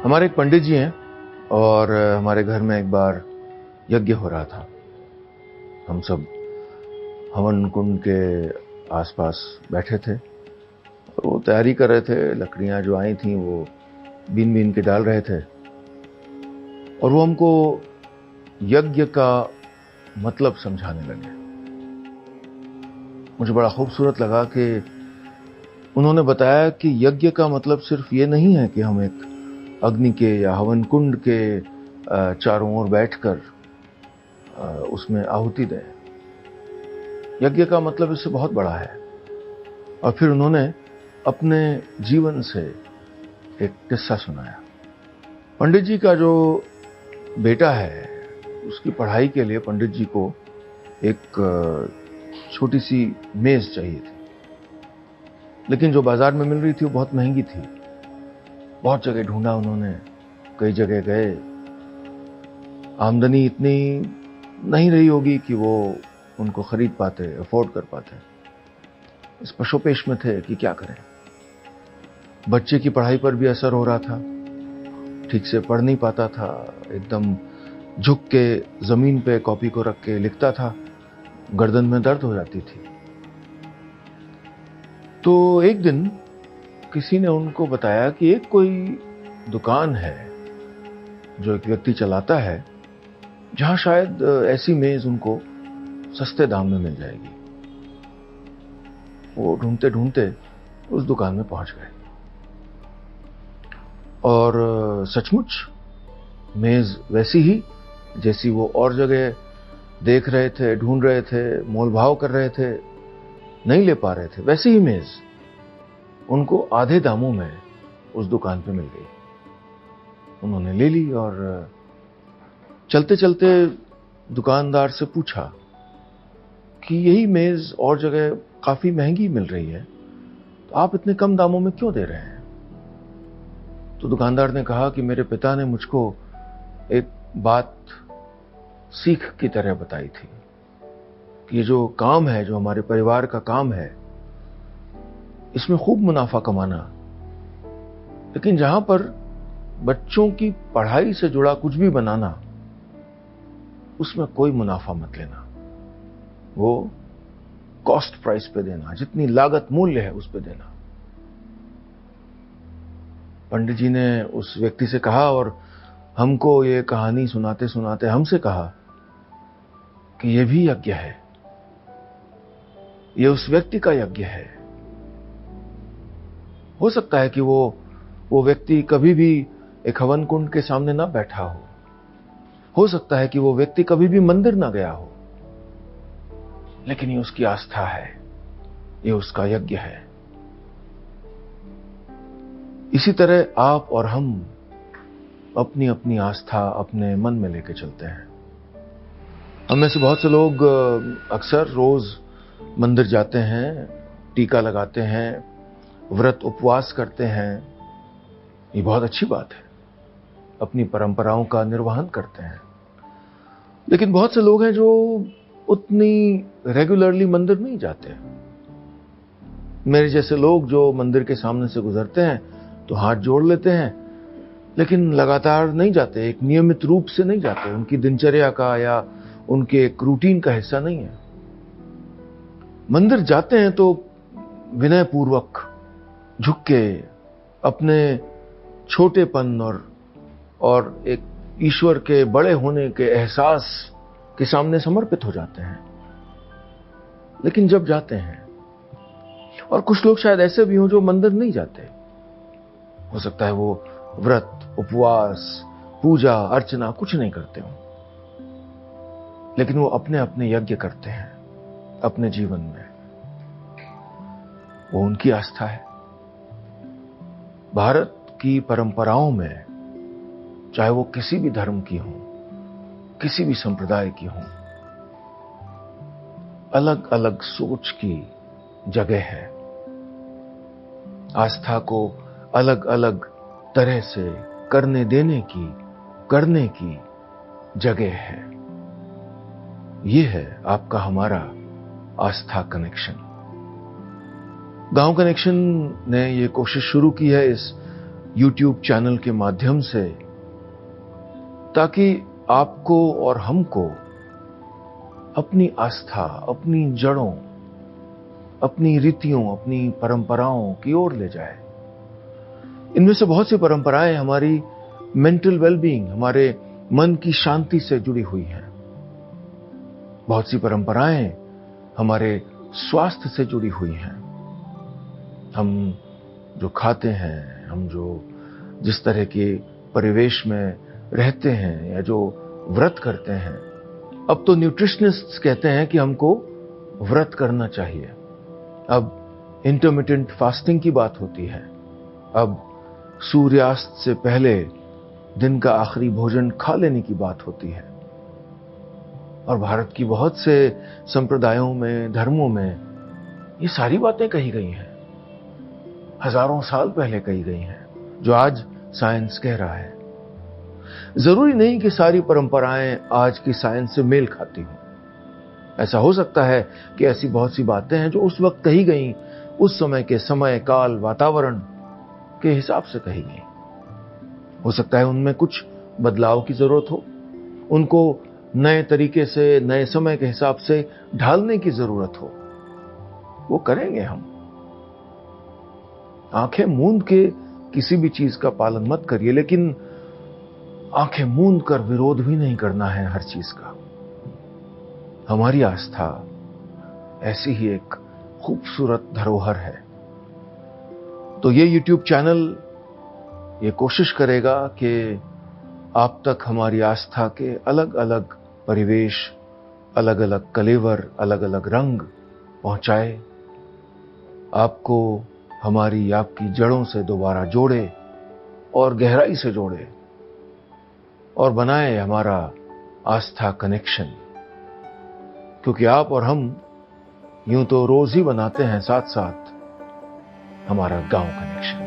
हमारे एक पंडित जी हैं और हमारे घर में एक बार यज्ञ हो रहा था। हम सब हवन कुंड के आसपास बैठे थे और वो तैयारी कर रहे थे। लकड़ियां जो आई थी वो बीन बीन के डाल रहे थे और वो हमको यज्ञ का मतलब समझाने लगे। मुझे बड़ा खूबसूरत लगा कि उन्होंने बताया कि यज्ञ का मतलब सिर्फ ये नहीं है कि हम एक अग्नि के या हवन कुंड के चारों ओर बैठकर उसमें आहुति दें। यज्ञ का मतलब इससे बहुत बड़ा है। और फिर उन्होंने अपने जीवन से एक किस्सा सुनाया। पंडित जी का जो बेटा है उसकी पढ़ाई के लिए पंडित जी को एक छोटी सी मेज चाहिए थी, लेकिन जो बाजार में मिल रही थी वो बहुत महंगी थी। बहुत जगह ढूंढा उन्होंने, कई जगह गए। आमदनी इतनी नहीं रही होगी कि वो उनको खरीद पाते, अफोर्ड कर पाते। इस पशोपेश में थे कि क्या करें। बच्चे की पढ़ाई पर भी असर हो रहा था, ठीक से पढ़ नहीं पाता था, एकदम झुक के जमीन पे कॉपी को रख के लिखता था, गर्दन में दर्द हो जाती थी। तो एक दिन किसी ने उनको बताया कि एक कोई दुकान है जो एक व्यक्ति चलाता है, जहां शायद ऐसी मेज उनको सस्ते दाम में मिल जाएगी। वो ढूंढते ढूंढते उस दुकान में पहुंच गए और सचमुच मेज वैसी ही जैसी वो और जगह देख रहे थे, ढूंढ रहे थे, मोलभाव कर रहे थे, नहीं ले पा रहे थे, वैसी ही मेज उनको आधे दामों में उस दुकान पे मिल गई। उन्होंने ले ली और चलते चलते दुकानदार से पूछा कि यही मेज और जगह काफी महंगी मिल रही है, तो आप इतने कम दामों में क्यों दे रहे हैं? तो दुकानदार ने कहा कि मेरे पिता ने मुझको एक बात सीख की तरह बताई थी कि ये जो काम है, जो हमारे परिवार का काम है, इसमें खूब मुनाफा कमाना, लेकिन जहां पर बच्चों की पढ़ाई से जुड़ा कुछ भी बनाना, उसमें कोई मुनाफा मत लेना। वो कॉस्ट प्राइस पे देना, जितनी लागत मूल्य है उस पे देना। पंडित जी ने उस व्यक्ति से कहा और हमको ये कहानी सुनाते सुनाते हमसे कहा कि ये भी यज्ञ है, ये उस व्यक्ति का यज्ञ है। हो सकता है कि वो व्यक्ति कभी भी एक हवन कुंड के सामने ना बैठा हो सकता है कि वो व्यक्ति कभी भी मंदिर ना गया हो, लेकिन ये उसकी आस्था है, ये उसका यज्ञ है। इसी तरह आप और हम अपनी अपनी आस्था अपने मन में लेके चलते हैं। हम में से बहुत से लोग अक्सर रोज मंदिर जाते हैं, टीका लगाते हैं, व्रत उपवास करते हैं। ये बहुत अच्छी बात है, अपनी परंपराओं का निर्वहन करते हैं। लेकिन बहुत से लोग हैं जो उतनी रेगुलरली मंदिर नहीं जाते। मेरे जैसे लोग जो मंदिर के सामने से गुजरते हैं तो हाथ जोड़ लेते हैं, लेकिन लगातार नहीं जाते, एक नियमित रूप से नहीं जाते, उनकी दिनचर्या का या उनके एक रूटीन का हिस्सा नहीं है। मंदिर जाते हैं तो विनय पूर्वक झुक के अपने छोटेपन और एक ईश्वर के बड़े होने के एहसास के सामने समर्पित हो जाते हैं। लेकिन जब जाते हैं, और कुछ लोग शायद ऐसे भी हों जो मंदिर नहीं जाते, हो सकता है वो व्रत उपवास पूजा अर्चना कुछ नहीं करते हों, लेकिन वो अपने अपने यज्ञ करते हैं अपने जीवन में। वो उनकी आस्था है। भारत की परंपराओं में, चाहे वो किसी भी धर्म की हो, किसी भी संप्रदाय की हो, अलग अलग सोच की जगह है। आस्था को अलग अलग तरह से करने की जगह है। ये है आपका हमारा आस्था कनेक्शन। गांव कनेक्शन ने ये कोशिश शुरू की है इस YouTube चैनल के माध्यम से, ताकि आपको और हमको अपनी आस्था, अपनी जड़ों, अपनी रीतियों, अपनी परंपराओं की ओर ले जाए। इनमें से बहुत सी परंपराएं हमारी मेंटल वेलबीइंग, हमारे मन की शांति से जुड़ी हुई हैं। बहुत सी परंपराएं हमारे स्वास्थ्य से जुड़ी हुई हैं। हम जो खाते हैं, हम जो जिस तरह के परिवेश में रहते हैं या जो व्रत करते हैं, अब तो न्यूट्रिशनिस्ट्स कहते हैं कि हमको व्रत करना चाहिए। अब इंटरमिटेंट फास्टिंग की बात होती है। अब सूर्यास्त से पहले दिन का आखिरी भोजन खा लेने की बात होती है। और भारत की बहुत से संप्रदायों में, धर्मों में ये सारी बातें कही गई हैं, हजारों साल पहले कही गई हैं, जो आज साइंस कह रहा है। जरूरी नहीं कि सारी परंपराएं आज की साइंस से मेल खाती हों। ऐसा हो सकता है कि ऐसी बहुत सी बातें हैं जो उस वक्त कही गई, उस समय के समय, काल, वातावरण के हिसाब से कही गई। हो सकता है उनमें कुछ बदलाव की जरूरत हो, उनको नए तरीके से, नए समय के हिसाब से ढालने की जरूरत हो। वो करेंगे हम। आंखें मूंद के किसी भी चीज का पालन मत करिए, लेकिन आंखें मूंद कर विरोध भी नहीं करना है हर चीज का। हमारी आस्था ऐसी ही एक खूबसूरत धरोहर है। तो ये YouTube चैनल ये कोशिश करेगा कि आप तक हमारी आस्था के अलग अलग परिवेश, अलग अलग कलेवर, अलग अलग रंग पहुंचाए, आपको हमारी, आपकी जड़ों से दोबारा जोड़े और गहराई से जोड़े और बनाए हमारा आस्था कनेक्शन। क्योंकि आप और हम यूं तो रोज ही बनाते हैं साथ साथ हमारा गांव कनेक्शन।